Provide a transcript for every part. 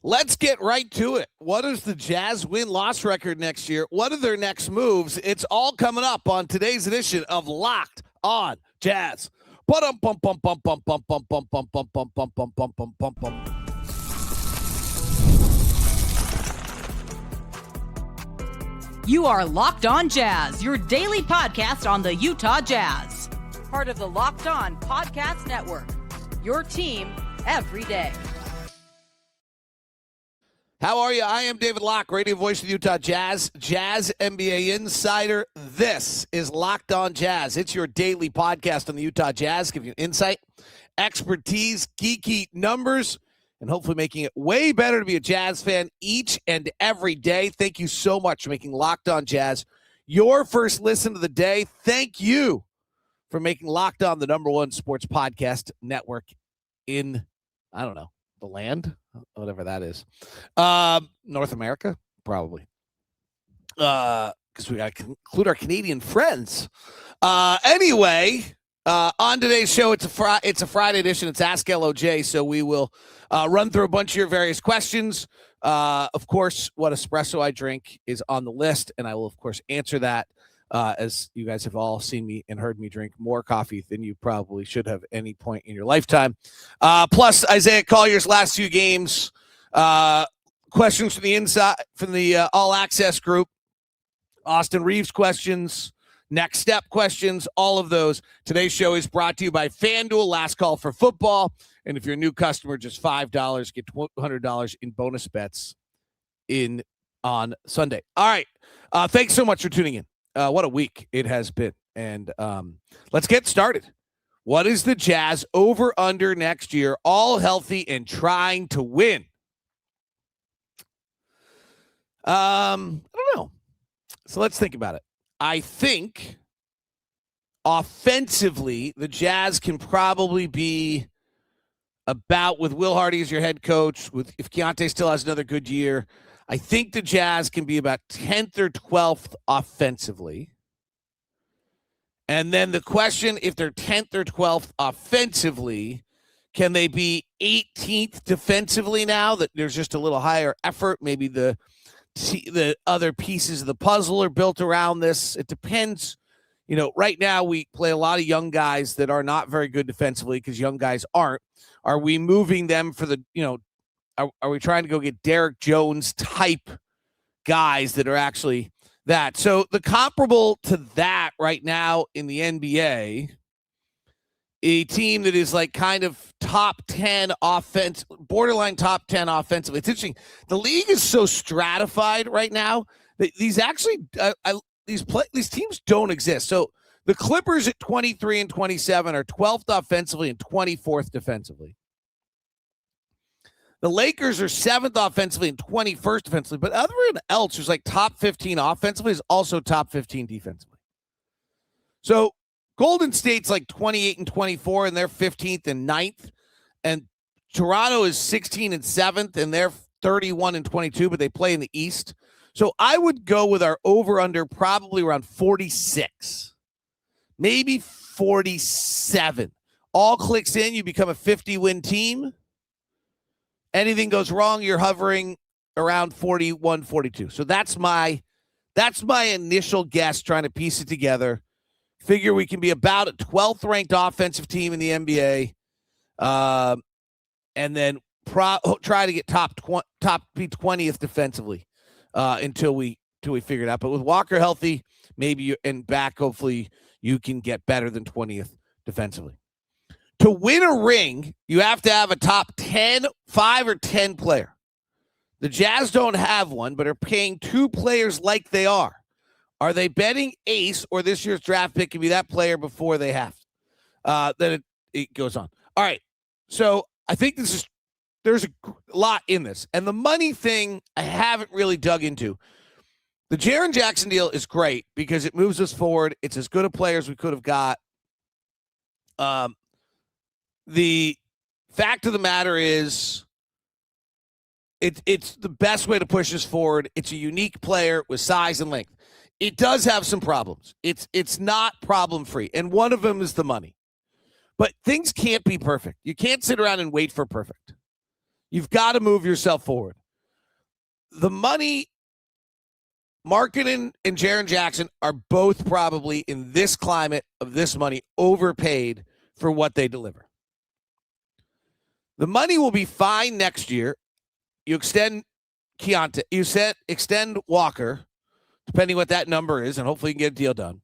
Let's get right to it. What is the Jazz win-loss record next year? What are their next moves? It's all coming up on today's edition of Locked on Jazz. You are Locked on Jazz, your daily podcast on the Utah Jazz. Part of the Locked on Podcast Network, your team every day. How are you? I am David Locke, radio voice of the Utah Jazz, Jazz NBA insider. This is Locked on Jazz. It's your daily podcast on the Utah Jazz, giving you insight, expertise, geeky numbers, and hopefully making it way better to be a Jazz fan each and every day. Thank you so much for making Locked on Jazz your first listen of the day. Thank you for making Locked on the number one sports podcast network in, I don't know, the land, whatever that is. North America, probably. Because we got to include our Canadian friends. Anyway, on today's show, it's a Friday edition. It's Ask LOJ, so we will run through a bunch of your various questions. Of course, what espresso I drink is on the list, and I will, of course, answer that. As you guys have all seen me and heard me drink more coffee than you probably should have any point in your lifetime. Plus, Isaiah Collier's last few games, questions from the inside, from the All Access group, Austin Reeves questions, next step questions, all of those. Today's show is brought to you by FanDuel, last call for football. And if you're a new customer, just $5, get $100 in bonus bets on Sunday. All right. Thanks so much for tuning in. What a week it has been. And let's get started. What is the Jazz over-under next year, all healthy and trying to win? I don't know. So let's think about it. I think offensively, the Jazz can probably be about, with Will Hardy as your head coach, if Keyonte still has another good year, I think the Jazz can be about 10th or 12th offensively. And then the question, if they're 10th or 12th offensively, can they be 18th defensively now that there's just a little higher effort? Maybe the other pieces of the puzzle are built around this. It depends. You know, right now we play a lot of young guys that are not very good defensively because young guys aren't. Are we moving them for the, Are we trying to go get Derek Jones type guys that are actually that? So the comparable to that right now in the NBA, a team that is like kind of top 10 offense, borderline top 10 offensively. It's interesting. The league is so stratified right now that these actually, these teams don't exist. So the Clippers at 23 and 27 are 12th offensively and 24th defensively. The Lakers are 7th offensively and 21st defensively, but everyone else who's like top 15 offensively is also top 15 defensively. So Golden State's like 28 and 24, and they're 15th and 9th. And Toronto is 16 and 7th, and they're 31 and 22, but they play in the East. So I would go with our over-under probably around 46, maybe 47. All clicks in, you become a 50-win team. Anything goes wrong, you're hovering around 41, 42. So that's my initial guess, trying to piece it together. Figure we can be about a 12th ranked offensive team in the NBA, and then try to get top 20th defensively until we figure it out. But with Walker healthy, maybe and back, hopefully you can get better than 20th defensively. To win a ring, you have to have a top 10, 5 or 10 player. The Jazz don't have one, but are paying two players like they are. Are they betting ace or this year's draft pick can be that player before they have? Then it goes on. All right. So I think there's a lot in this. And the money thing I haven't really dug into. The Jaren Jackson deal is great because it moves us forward. It's as good a player as we could have got. The fact of the matter is it's the best way to push us forward. It's a unique player with size and length. It does have some problems. It's not problem-free, and one of them is the money. But things can't be perfect. You can't sit around and wait for perfect. You've got to move yourself forward. The money, Markkanen and Jaren Jackson are both probably in this climate of this money overpaid for what they deliver. The money will be fine next year. You extend Keyonte, extend Walker, depending what that number is, and hopefully you can get a deal done.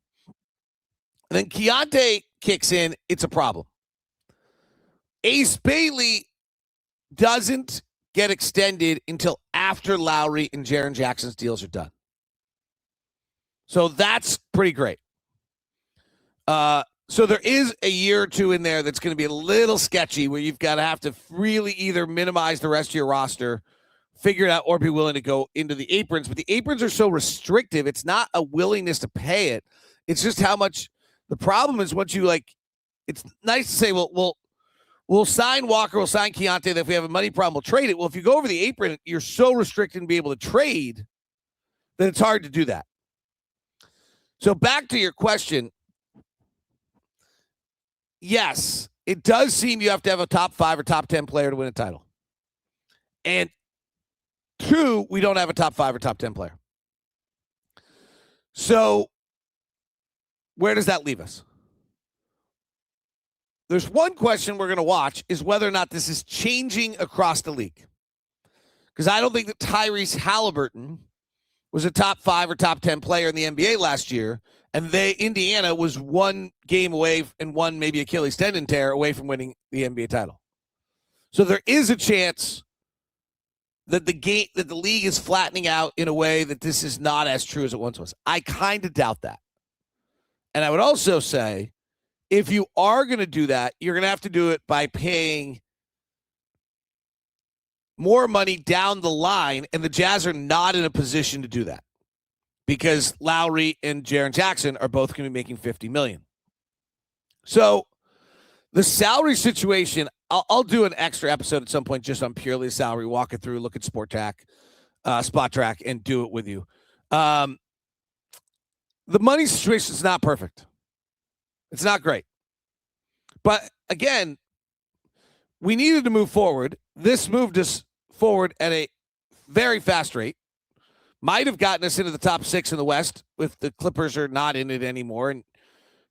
And then Keyonte kicks in, it's a problem. Ace Bailey doesn't get extended until after Lauri and Jaren Jackson's deals are done. So that's pretty great. So there is a year or two in there that's going to be a little sketchy where you've got to have to really either minimize the rest of your roster, figure it out, or be willing to go into the aprons. But the aprons are so restrictive. It's not a willingness to pay it. It's just how much. The problem is once you it's nice to say, well, we'll sign Walker, we'll sign Keyonte, that if we have a money problem, we'll trade it. Well, if you go over the apron, you're so restricted to be able to trade that it's hard to do that. So back to your question. Yes, it does seem you have to have a top 5 or top 10 player to win a title. And 2, we don't have a top 5 or top 10 player. So where does that leave us? There's one question we're going to watch is whether or not this is changing across the league. Because I don't think that Tyrese Halliburton was a top 5 or top 10 player in the NBA last year, and Indiana was one game away and one maybe Achilles tendon tear away from winning the NBA title. So there is a chance that the league is flattening out in a way that this is not as true as it once was. I kind of doubt that. And I would also say, if you are going to do that, you're going to have to do it by paying more money down the line, and the Jazz are not in a position to do that because Lauri and Jaren Jackson are both going to be making $50 million. So the salary situation, I'll do an extra episode at some point just on purely salary, walk it through, look at Spot Track, and do it with you. The money situation is not perfect. It's not great. But again, we needed to move forward. This moved us forward at a very fast rate. Might have gotten us into the top 6 in the West if the Clippers are not in it anymore and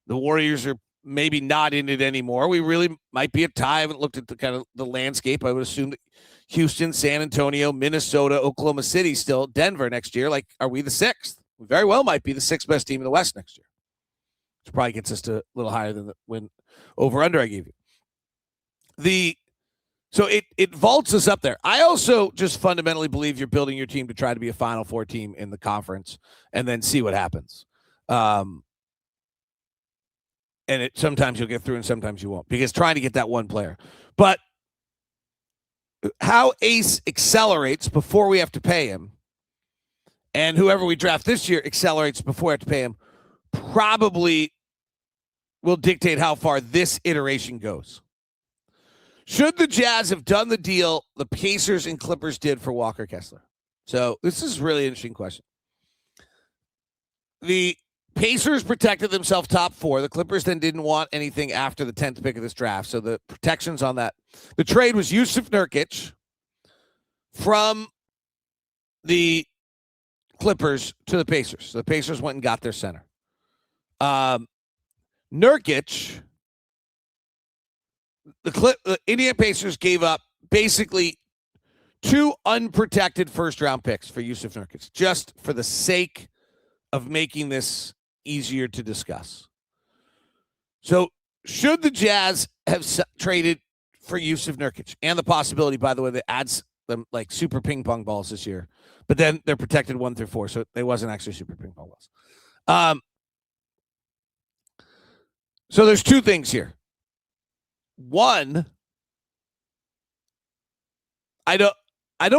the Warriors are maybe not in it anymore. We really might be a tie. I haven't looked at the kind of the landscape. I would assume that Houston, San Antonio, Minnesota, Oklahoma City, still Denver next year. Like, are we the 6th? We very well might be the 6th best team in the West next year. Which probably gets us to a little higher than the win over under I gave you. So it vaults us up there. I also just fundamentally believe you're building your team to try to be a Final Four team in the conference and then see what happens. And sometimes you'll get through and sometimes you won't, because trying to get that one player. But how Ace accelerates before we have to pay him, and whoever we draft this year accelerates before we have to pay him, probably will dictate how far this iteration goes. Should the Jazz have done the deal the Pacers and Clippers did for Walker Kessler? So this is a really interesting question. The Pacers protected themselves top 4. The Clippers then didn't want anything after the 10th pick of this draft. So the protections on that. The trade was JUSUF NURKIC from the Clippers to the Pacers. So the Pacers went and got their center. Nurkic, the Indiana Pacers gave up basically 2 unprotected first-round picks for JUSUF NURKIC, just for the sake of making this easier to discuss. So should the Jazz have traded for JUSUF NURKIC, and the possibility, by the way, that adds them like super ping pong balls this year, but then they're protected 1 through 4, so they wasn't actually super ping pong balls. So there's 2 things here. One, I don't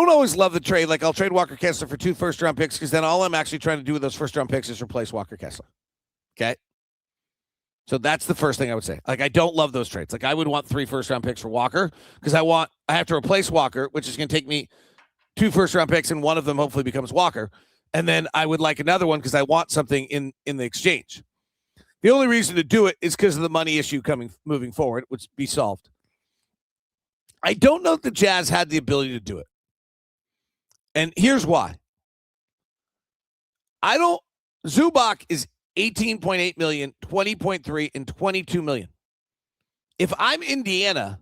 always love the trade. Like, I'll trade Walker Kessler for 2 first-round picks because then all I'm actually trying to do with those first-round picks is replace Walker Kessler. Okay? So that's the first thing I would say. Like, I don't love those trades. Like, I would want 3 first-round picks for Walker because I have to replace Walker, which is going to take me 2 first-round picks, and one of them hopefully becomes Walker. And then I would like another one because I want something in the exchange. The only reason to do it is because of the money issue moving forward, which be solved. I don't know if the Jazz had the ability to do it. And here's why. ZUBAC is 18.8 million, 20.3, and 22 million. If I'm Indiana,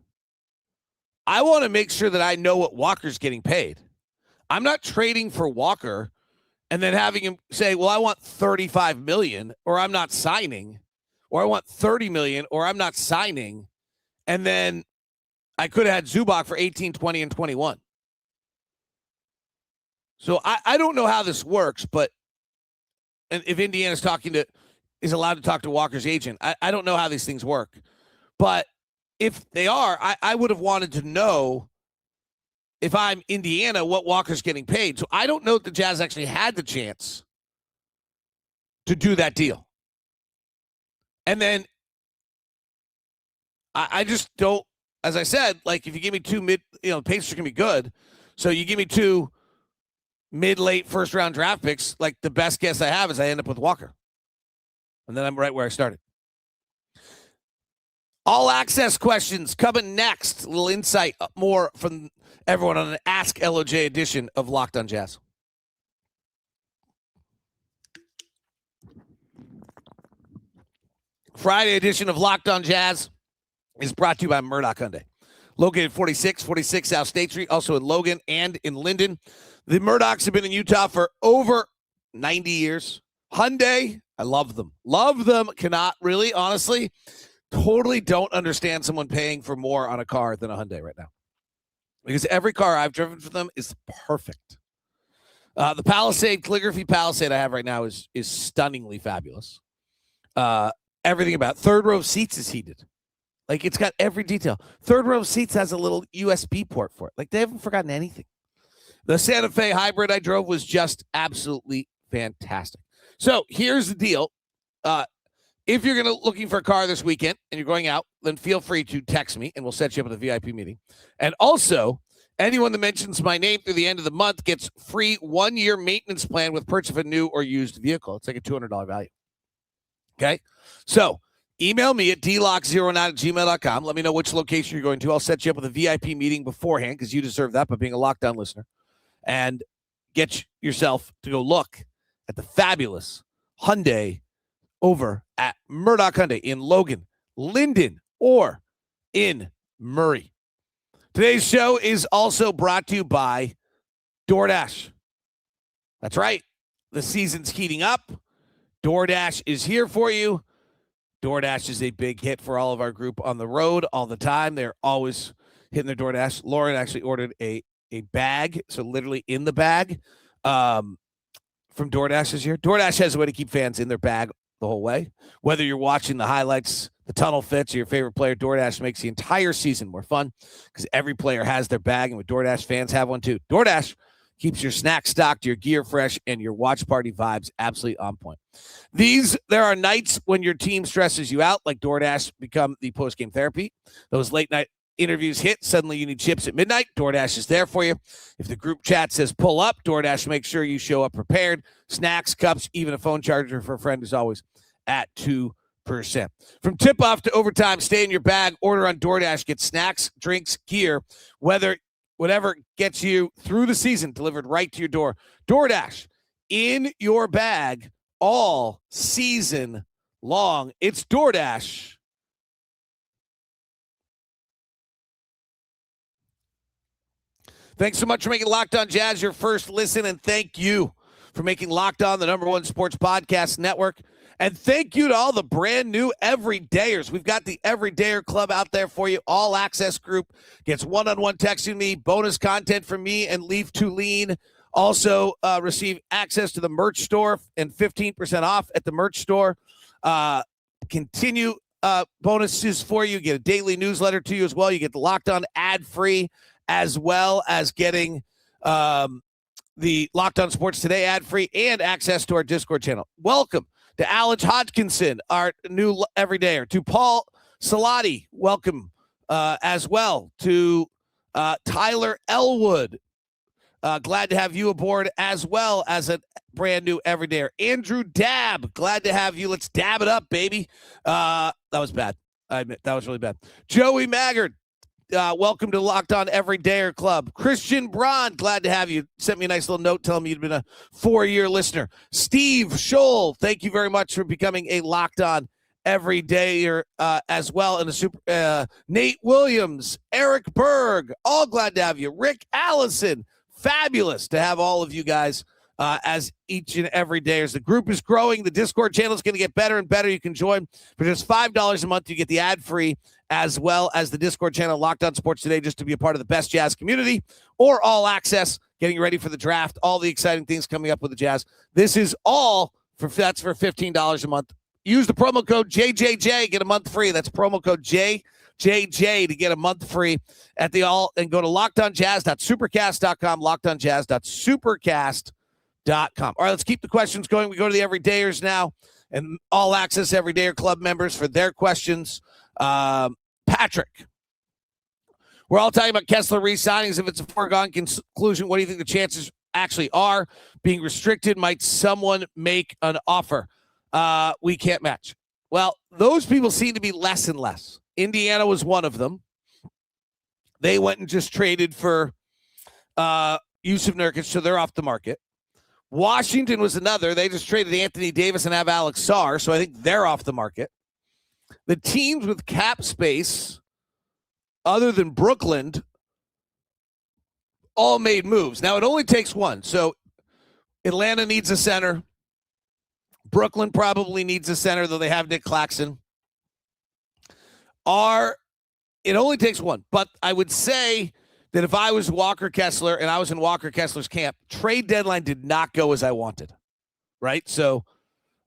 I want to make sure that I know what Walker's getting paid. I'm not trading for Walker and then having him say, well, I want 35 million or I'm not signing, or I want 30 million or I'm not signing. And then I could have had ZUBAC for 18, 20, and 21. So I don't know how this works, but and if Indiana's is allowed to talk to Walker's agent, I don't know how these things work. But if they are, I would have wanted to know, if I'm Indiana, what Walker's getting paid. So I don't know if the Jazz actually had the chance to do that deal. And then I just don't, as I said, like if you give me two Pacers can be good. So you give me two mid-late first-round draft picks, like the best guess I have is I end up with Walker. And then I'm right where I started. All access questions coming next. A little insight more from everyone on an Ask LOJ edition of Locked on Jazz. Friday edition of Locked on Jazz is brought to you by Murdoch Hyundai. Located 46 South State Street, also in Logan and in Linden. The Murdochs have been in Utah for over 90 years. Hyundai, I love them. Love them. Cannot really, honestly, totally don't understand someone paying for more on a car than a Hyundai right now. Because every car I've driven for them is perfect. The Palisade, calligraphy Palisade I have right now is stunningly fabulous. Everything about it. Third row seats is heated. Like, it's got every detail. Third row seats has a little USB port for it. Like, they haven't forgotten anything. The Santa Fe hybrid I drove was just absolutely fantastic. So here's the deal. If you're looking for a car this weekend and you're going out, then feel free to text me and we'll set you up with a VIP meeting. And also, anyone that mentions my name through the end of the month gets free 1-year maintenance plan with purchase of a new or used vehicle. It's like a $200 value. Okay? So email me at dlock09@gmail.com. Let me know which location you're going to. I'll set you up with a VIP meeting beforehand because you deserve that by being a Lockdown listener. And get yourself to go look at the fabulous Hyundai over at Murdoch Hyundai in Logan, Linden, or in Murray. Today's show is also brought to you by DoorDash. That's right. The season's heating up. DoorDash is here for you. DoorDash is a big hit for all of our group on the road all the time. They're always hitting their DoorDash. Lauren actually ordered a bag, so literally in the bag, from DoorDash this year. DoorDash has a way to keep fans in their bag the whole way. Whether you're watching the highlights, the tunnel fits, or your favorite player, DoorDash makes the entire season more fun because every player has their bag, and with DoorDash, fans have one too. DoorDash keeps your snacks stocked, your gear fresh, and your watch party vibes absolutely on point. There are nights when your team stresses you out, like DoorDash become the post-game therapy. Those late-night interviews hit, suddenly you need chips at midnight. DoorDash is there for you. If the group chat says pull up, DoorDash makes sure you show up prepared. Snacks, cups, even a phone charger for a friend is always at 2%. From tip-off to overtime, stay in your bag. Order on DoorDash. Get snacks, drinks, gear, whatever gets you through the season, delivered right to your door. DoorDash, in your bag all season long. It's DoorDash. Thanks so much for making Locked On Jazz your first listen, and thank you for making Locked On the #1 sports podcast network. And thank you to all the brand new everydayers. We've got the Everydayer Club out there for you. All access group gets one-on-one texting me, bonus content from me and Leaf Tulane. Also receive access to the merch store and 15% off at the merch store. Continue bonuses for you. Get a daily newsletter to you as well. You get the Locked On ad-free, as well as getting the Locked On Sports Today ad-free and access to our Discord channel. Welcome to Alex Hodgkinson, our new everydayer. To Paul Salati, welcome as well. To Tyler Elwood, glad to have you aboard as well as a brand new everydayer. Andrew Dab, glad to have you. Let's dab it up, baby. That was bad. I admit, that was really bad. Joey Maggard, welcome to Locked On Everydayer Club. Christian Braun, glad to have you. Sent me a nice little note telling me you'd been a 4-year listener. Steve Scholl, thank you very much for becoming a Locked On Everydayer as well. And Nate Williams, Eric Berg, all glad to have you. Rick Allison, fabulous to have all of you guys as each and every day. As the group is growing, the Discord channel is going to get better and better. You can join for just $5 a month. You get the ad-free as well as the Discord channel Locked On Sports Today, just to be a part of the best Jazz community, or all access, getting ready for the draft, all the exciting things coming up with the Jazz. This is all that's for $15 a month. Use the promo code JJJ, get a month free. That's promo code JJJ to get a month free at the all, and go to lockedonjazz.supercast.com, lockedonjazz.supercast.com. All right, let's keep the questions going. We go to the Everydayers now, and all access Everydayer Club members for their questions. Patrick, we're all talking about Kessler re-signings. If it's a foregone conclusion, what do you think the chances actually are? Being restricted, might someone make an offer? We can't match. Well, those people seem to be less and less. Indiana was one of them. They went and just traded for JUSUF NURKIC, so they're off the market. Washington was another. They just traded Anthony Davis and have Alex Sarr, so I think they're off the market. The teams with cap space, other than Brooklyn, all made moves. Now, it only takes one. So Atlanta needs a center. Brooklyn probably needs a center, though they have Nick Claxton. It only takes one. But I would say that if I was Walker Kessler and I was in Walker Kessler's camp, trade deadline did not go as I wanted, right? So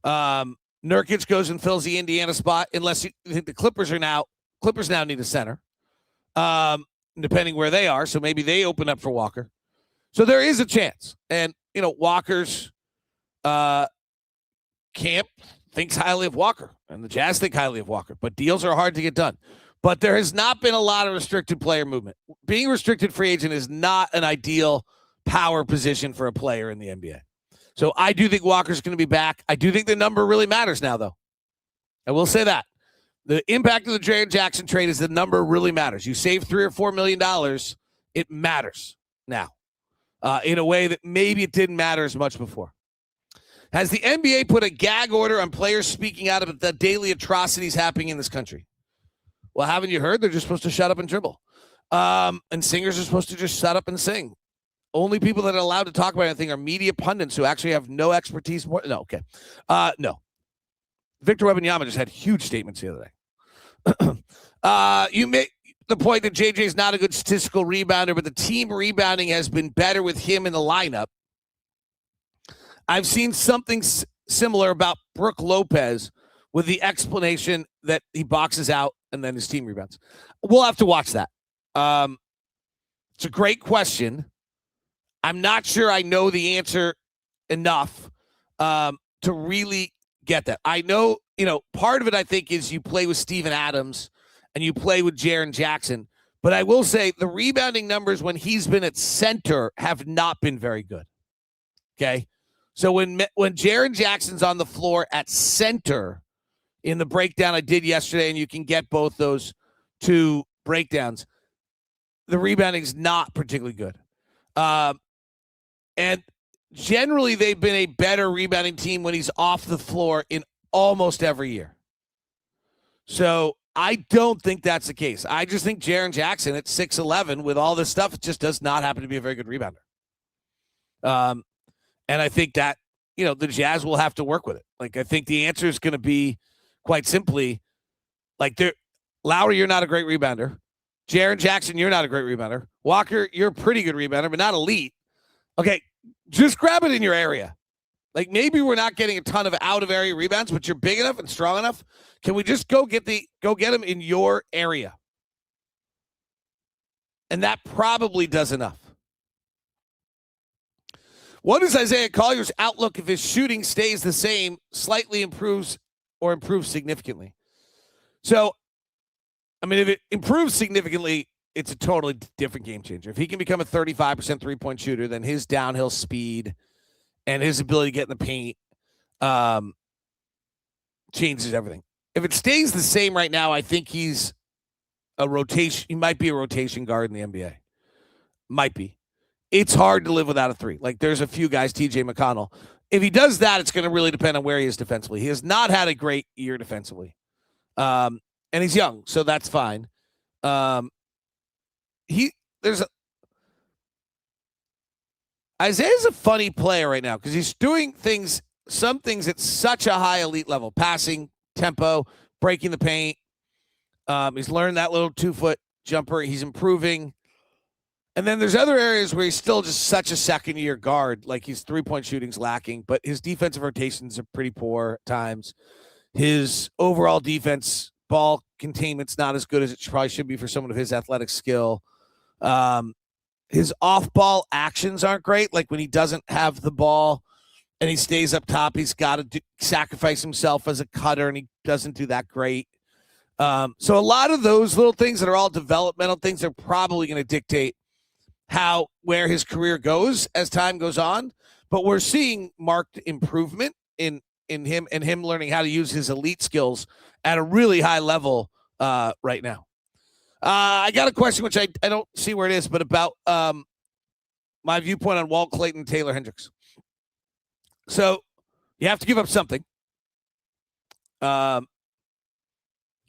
Nurkic goes and fills the Indiana spot, unless you think the Clippers now need a center, depending where they are. So maybe they open up for Walker. So there is a chance. And, Walker's camp thinks highly of Walker, and the Jazz think highly of Walker, but deals are hard to get done. But there has not been a lot of restricted player movement. Being restricted free agent is not an ideal power position for a player in the NBA. So I do think Walker's going to be back. I do think the number really matters now, though. I will say that. The impact of the Jaren Jackson trade is the number really matters. You save $3 or $4 million, it matters now in a way that maybe it didn't matter as much before. Has the NBA put a gag order on players speaking out about the daily atrocities happening in this country? Well, haven't you heard? They're just supposed to shut up and dribble. And singers are supposed to just shut up and sing. Only people that are allowed to talk about anything are media pundits who actually have no expertise. No. Victor Wembanyama just had huge statements the other day. You make the point that JJ is not a good statistical rebounder, but the team rebounding has been better with him in the lineup. I've seen something similar about Brook Lopez, with the explanation that he boxes out and then his team rebounds. We'll have to watch that. It's a great question. I'm not sure I know the answer enough to really get that. I know, part of it I think is you play with Steven Adams and you play with Jaren Jackson. But I will say the rebounding numbers when he's been at center have not been very good. Okay? So when Jaren Jackson's on the floor at center, in the breakdown I did yesterday, and you can get both those two breakdowns, the rebounding is not particularly good. And generally, they've been a better rebounding team when he's off the floor in almost every year. So I don't think that's the case. I just think Jaren Jackson at 6'11", with all this stuff, just does not happen to be a very good rebounder. And I think that, the Jazz will have to work with it. Like, I think the answer is going to be, quite simply, Lauri, you're not a great rebounder. Jaren Jackson, you're not a great rebounder. Walker, you're a pretty good rebounder, but not elite. Okay, just grab it in your area. Like, maybe we're not getting a ton of out-of-area rebounds, but you're big enough and strong enough. Can we just go get them in your area? And that probably does enough. What is Isaiah Collier's outlook if his shooting stays the same, slightly improves, or improves significantly? So, if it improves significantly, it's a totally different game changer. If he can become a 35% three-point shooter, then his downhill speed and his ability to get in the paint changes everything. If it stays the same right now, I think he's a rotation. He might be a rotation guard in the NBA. Might be. It's hard to live without a three. Like, there's a few guys, TJ McConnell. If he does that, it's going to really depend on where he is defensively. He has not had a great year defensively. And he's young, so that's fine. Isaiah's a funny player right now because he's doing some things at such a high elite level. Passing, tempo, breaking the paint. He's learned that little 2-foot jumper. He's improving. And then there's other areas where he's still just such a second-year guard. Like, his three-point shooting's lacking, but his defensive rotations are pretty poor at times. His overall defense, ball containment's not as good as it probably should be for someone of his athletic skill. His off-ball actions aren't great. Like, when he doesn't have the ball and he stays up top, he's got to sacrifice himself as a cutter, and he doesn't do that great. So a lot of those little things that are all developmental things are probably going to dictate where his career goes as time goes on. But we're seeing marked improvement in him and him learning how to use his elite skills at a really high level right now. I got a question, which I don't see where it is, but about my viewpoint on Walt Clayton and Taylor Hendricks. So you have to give up something.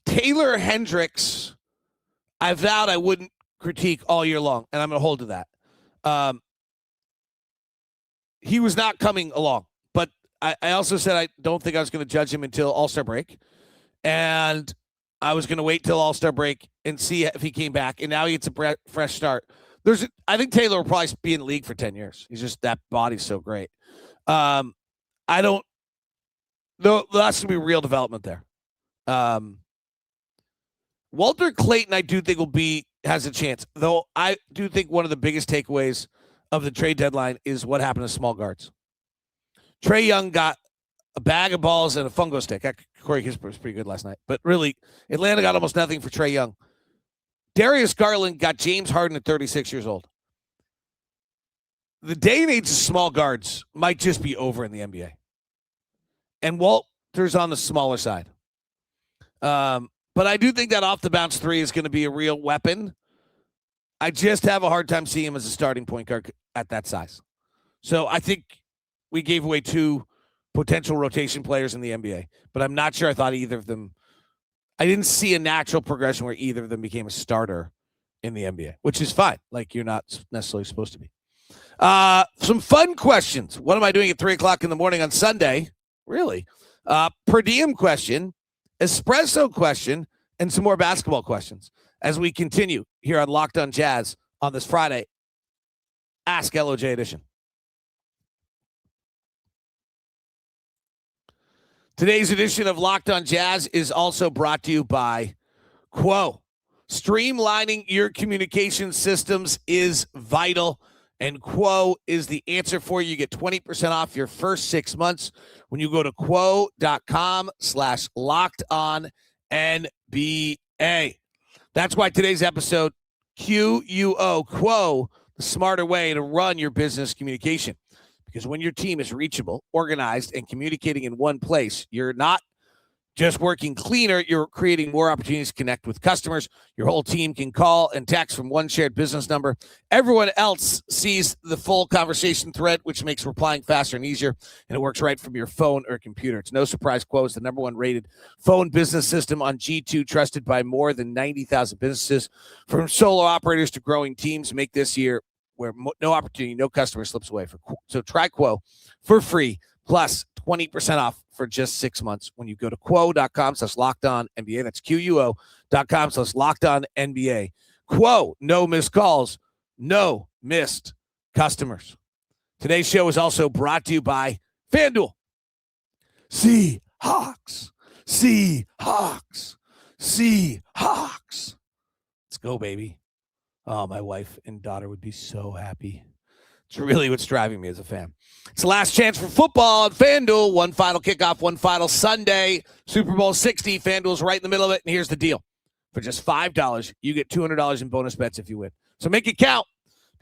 Taylor Hendricks, I vowed I wouldn't critique all year long, and I'm going to hold to that. He was not coming along, but I also said I don't think I was going to judge him until All-Star break, and I was going to wait till All-Star break and see if he came back, and now he gets a fresh start. I think Taylor will probably be in the league for 10 years. He's just, that body's so great. That's going to be real development there. Walter Clayton, I do think has a chance, though. I do think one of the biggest takeaways of the trade deadline is what happened to small guards. Trae Young got a bag of balls and a fungo stick. Corey Kispert was pretty good last night, but really, Atlanta got almost nothing for Trae Young. Darius Garland got James Harden at 36 years old. The day and age of small guards might just be over in the NBA. And Walter's on the smaller side. But I do think that off-the-bounce three is going to be a real weapon. I just have a hard time seeing him as a starting point guard at that size. So I think we gave away two potential rotation players in the NBA, but I'm not sure I thought either of them. I didn't see a natural progression where either of them became a starter in the NBA, which is fine. Like, you're not necessarily supposed to be. Some fun questions. What am I doing at 3:00 in the morning on Sunday? Really? Per diem question, espresso question, and some more basketball questions as we continue here on Locked On Jazz on this Friday Ask LOJ edition. Today's edition of Locked On Jazz is also brought to you by Quo. Streamlining your communication systems is vital, and Quo is the answer for you. You get 20% off your first 6 months when you go to quo.com/lockedonnba. That's why today's episode, QUO, Quo, the smarter way to run your business communication. Because when your team is reachable, organized, and communicating in one place, you're not just working cleaner, you're creating more opportunities to connect with customers. Your whole team can call and text from one shared business number. Everyone else sees the full conversation thread, which makes replying faster and easier, and it works right from your phone or computer. It's no surprise Quo is the #1 rated phone business system on G2, trusted by more than 90,000 businesses. From solo operators to growing teams, make this year where no opportunity, no customer slips away. So try Quo for free, plus 20% off for just 6 months when you go to quo.com/lockedonnba. That's QUO.com/lockedonnba. Quo, no missed calls, no missed customers. Today's show is also brought to you by FanDuel. Seahawks. Let's go, baby. Oh, my wife and daughter would be so happy. It's really what's driving me as a fan. It's the last chance for football on FanDuel. One final kickoff, one final Sunday. Super Bowl 60. FanDuel's right in the middle of it, and here's the deal. For just $5, you get $200 in bonus bets if you win. So make it count,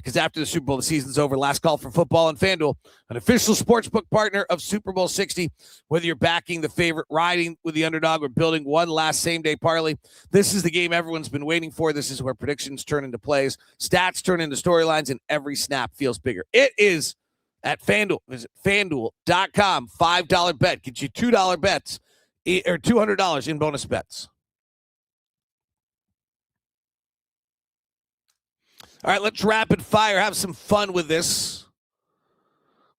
because after the Super Bowl, the season's over. Last call for football and FanDuel, an official sportsbook partner of Super Bowl 60. Whether you're backing the favorite, riding with the underdog, or building one last same-day parlay, this is the game everyone's been waiting for. This is where predictions turn into plays, stats turn into storylines, and every snap feels bigger. It is at FanDuel. Visit FanDuel.com. $5 bet. Get you $2 bets or $200 in bonus bets. All right, let's rapid fire. Have some fun with this.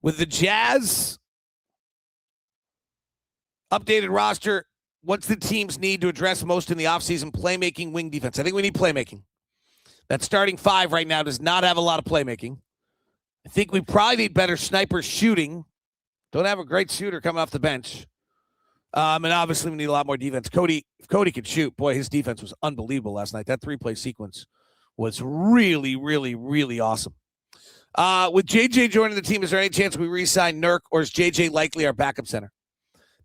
With the Jazz updated roster, what's the team's need to address most in the offseason? Playmaking, wing defense. I think we need playmaking. That starting five right now does not have a lot of playmaking. I think we probably need better sniper shooting. Don't have a great shooter coming off the bench. And obviously we need a lot more defense. If Cody could shoot, boy, his defense was unbelievable last night. That three-play sequence was really, really, really awesome. With JJ joining the team, is there any chance we re-sign Nurk, or is JJ likely our backup center?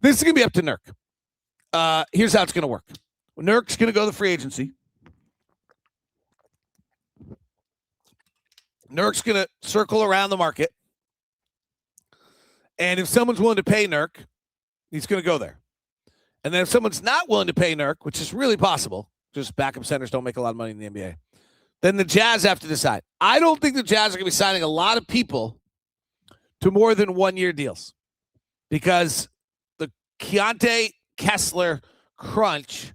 This is going to be up to Nurk. Here's how it's going to work. Nurk's going to go to free agency. Nurk's going to circle around the market. And if someone's willing to pay Nurk, he's going to go there. And then if someone's not willing to pay Nurk, which is really possible, just backup centers don't make a lot of money in the NBA, then the Jazz have to decide. I don't think the Jazz are going to be signing a lot of people to more than 1-year deals, because the Keyonte Kessler crunch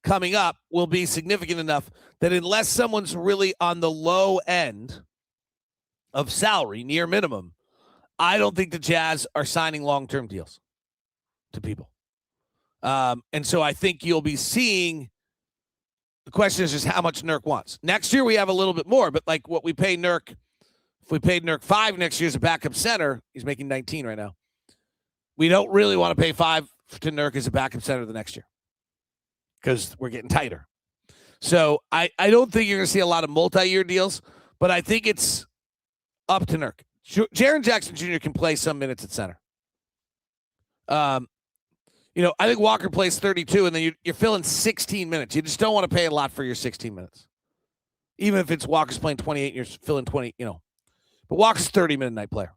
coming up will be significant enough that unless someone's really on the low end of salary, near minimum, I don't think the Jazz are signing long-term deals to people. And so I think you'll be seeing, the question is just how much Nurk wants. Next year we have a little bit more, but like what we pay Nurk, if we paid Nurk 5 next year as a backup center, he's making 19 right now. We don't really want to pay 5 to Nurk as a backup center the next year because we're getting tighter. So I don't think you're going to see a lot of multi-year deals, but I think it's up to Nurk. Jaren Jackson Jr. can play some minutes at center. I think Walker plays 32, and then you're filling 16 minutes. You just don't want to pay a lot for your 16 minutes. Even if it's Walker's playing 28 and you're filling 20, But Walker's a 30-minute night player.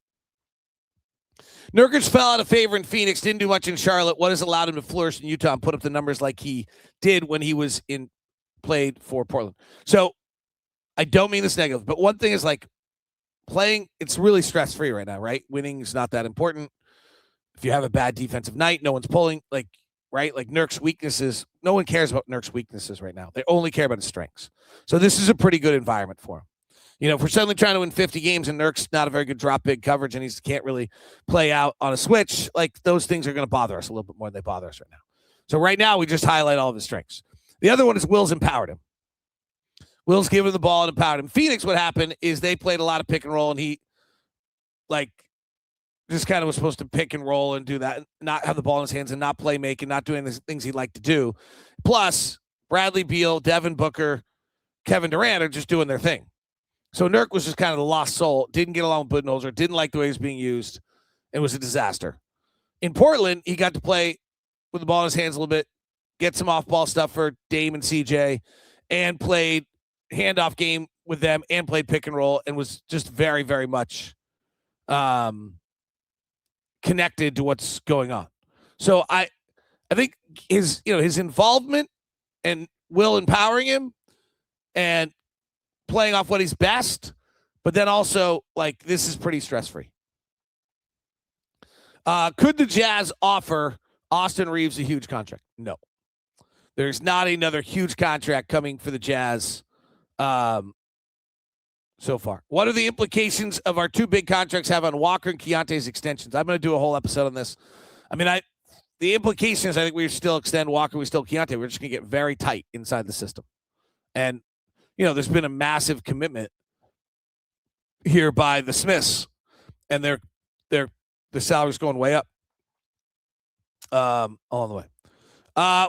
Nurkic fell out of favor in Phoenix, didn't do much in Charlotte. What has allowed him to flourish in Utah and put up the numbers like he did when he was played for Portland? So I don't mean this negative, but one thing is like playing, it's really stress-free right now, right? Winning is not that important. If you have a bad defensive night, no one's pulling, right? Like Nurk's weaknesses, no one cares about Nurk's weaknesses right now. They only care about his strengths. So this is a pretty good environment for him. If we're suddenly trying to win 50 games and Nurk's not a very good drop big coverage and he can't really play out on a switch, like those things are going to bother us a little bit more than they bother us right now. So right now we just highlight all of his strengths. The other one is Will's empowered him. Will's given the ball and empowered him. Phoenix, what happened is they played a lot of pick and roll, and he just kind of was supposed to pick and roll and do that, and not have the ball in his hands and not play making, not doing the things he'd like to do. Plus, Bradley Beal, Devin Booker, Kevin Durant are just doing their thing. So Nurk was just kind of the lost soul, didn't get along with Budenholzer, didn't like the way he was being used. It was a disaster. In Portland, he got to play with the ball in his hands a little bit, get some off-ball stuff for Dame and CJ, and played handoff game with them and played pick and roll and was just very, very much connected to what's going on. So I think his involvement and Will empowering him and playing off what he's best, but then also this is pretty stress-free. Could the Jazz offer Austin Reeves a huge contract? No. There's not another huge contract coming for the Jazz so far. What are the implications of our 2 big contracts have on Walker and Keontae's extensions? I'm going to do a whole episode on this. The implications, I think we still extend Walker, we still Keyonte. We're just going to get very tight inside the system. And, there's been a massive commitment here by the Smiths, and the salary's going way up all the way.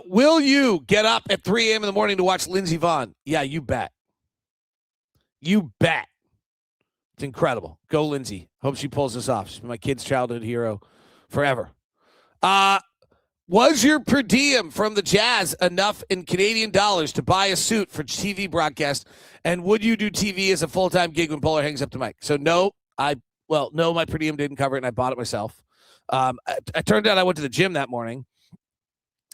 Will you get up at 3 a.m. in the morning to watch Lindsey Vonn? Yeah, you bet. You bet. It's incredible. Go Lindsey. Hope she pulls this off. She's been my kid's childhood hero forever. Was your per diem from the Jazz enough in Canadian dollars to buy a suit for TV broadcast? And would you do TV as a full-time gig when Polar hangs up the mic? So no, my per diem didn't cover it, and I bought it myself. I turned out I went to the gym that morning,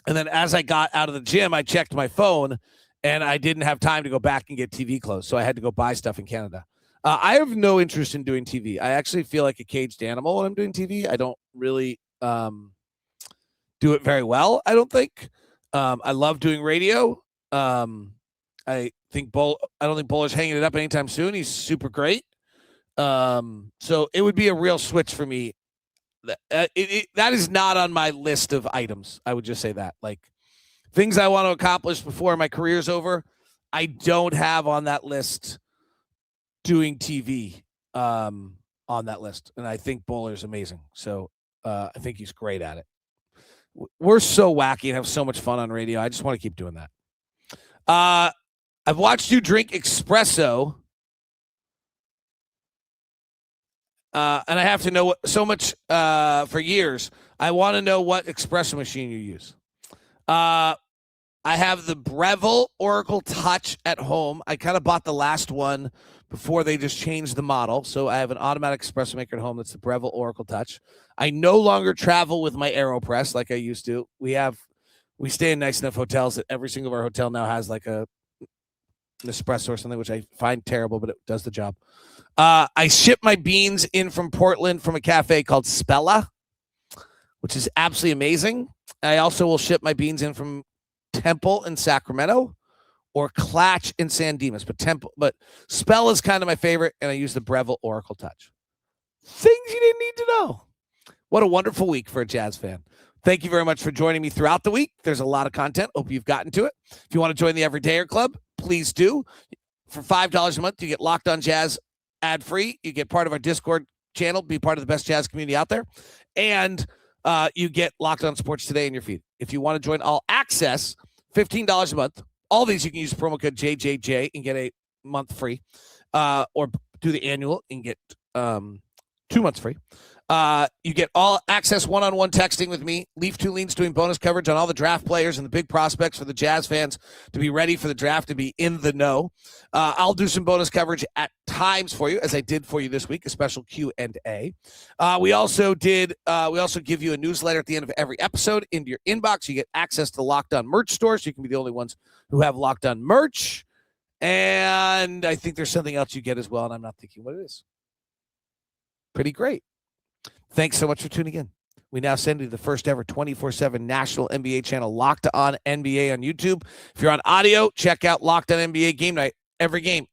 and then as I got out of the gym, I checked my phone, and I didn't have time to go back and get TV clothes, so I had to go buy stuff in Canada. I have no interest in doing TV. I actually feel like a caged animal when I'm doing TV. I don't really do it very well, I don't think. I love doing radio. I don't think Bowler's hanging it up anytime soon. He's super great. So it would be a real switch for me. That is not on my list of items. I would just say that. Like, things I want to accomplish before my career's over, I don't have on that list doing TV on that list. And I think Bowler's amazing. So I think he's great at it. We're so wacky and have so much fun on radio. I just want to keep doing that. I've watched you drink espresso. And I have to know so much for years. I want to know what espresso machine you use. I have the Breville Oracle Touch at home. I kind of bought the last one before they just changed the model. So I have an automatic espresso maker at home. That's the Breville Oracle Touch. I no longer travel with my AeroPress like I used to. We stay in nice enough hotels that every single of our hotel now has like an espresso or something, which I find terrible, but it does the job. I ship my beans in from Portland from a cafe called Spella, which is absolutely amazing. I also will ship my beans in from Temple in Sacramento or Clatch in San Dimas, but Spella is kind of my favorite, and I use the Breville Oracle Touch. Things you didn't need to know. What a wonderful week for a Jazz fan. Thank you very much for joining me throughout the week. There's a lot of content. Hope you've gotten to it. If you want to join the Everydayer Club, please do. For $5 a month, you get Locked On Jazz ad-free. You get part of our Discord channel, be part of the best Jazz community out there. And you get Locked On Sports Today in your feed. If you want to join All Access, $15 a month. All these you can use the promo code JJJ and get a month free. Or do the annual and get 2 months free. You get all access one-on-one texting with me. Leaf Two Leans doing bonus coverage on all the draft players and the big prospects for the Jazz fans to be ready for the draft, to be in the know. I'll do some bonus coverage at times for you, as I did for you this week, a special Q&A. We also give you a newsletter at the end of every episode into your inbox. You get access to the Locked On merch store, so you can be the only ones who have Locked On merch. And I think there's something else you get as well, and I'm not thinking what it is. Pretty great. Thanks so much for tuning in. We now send you the first ever 24/7 national NBA channel, Locked On NBA on YouTube. If you're on audio, check out Locked On NBA Game Night. Every game,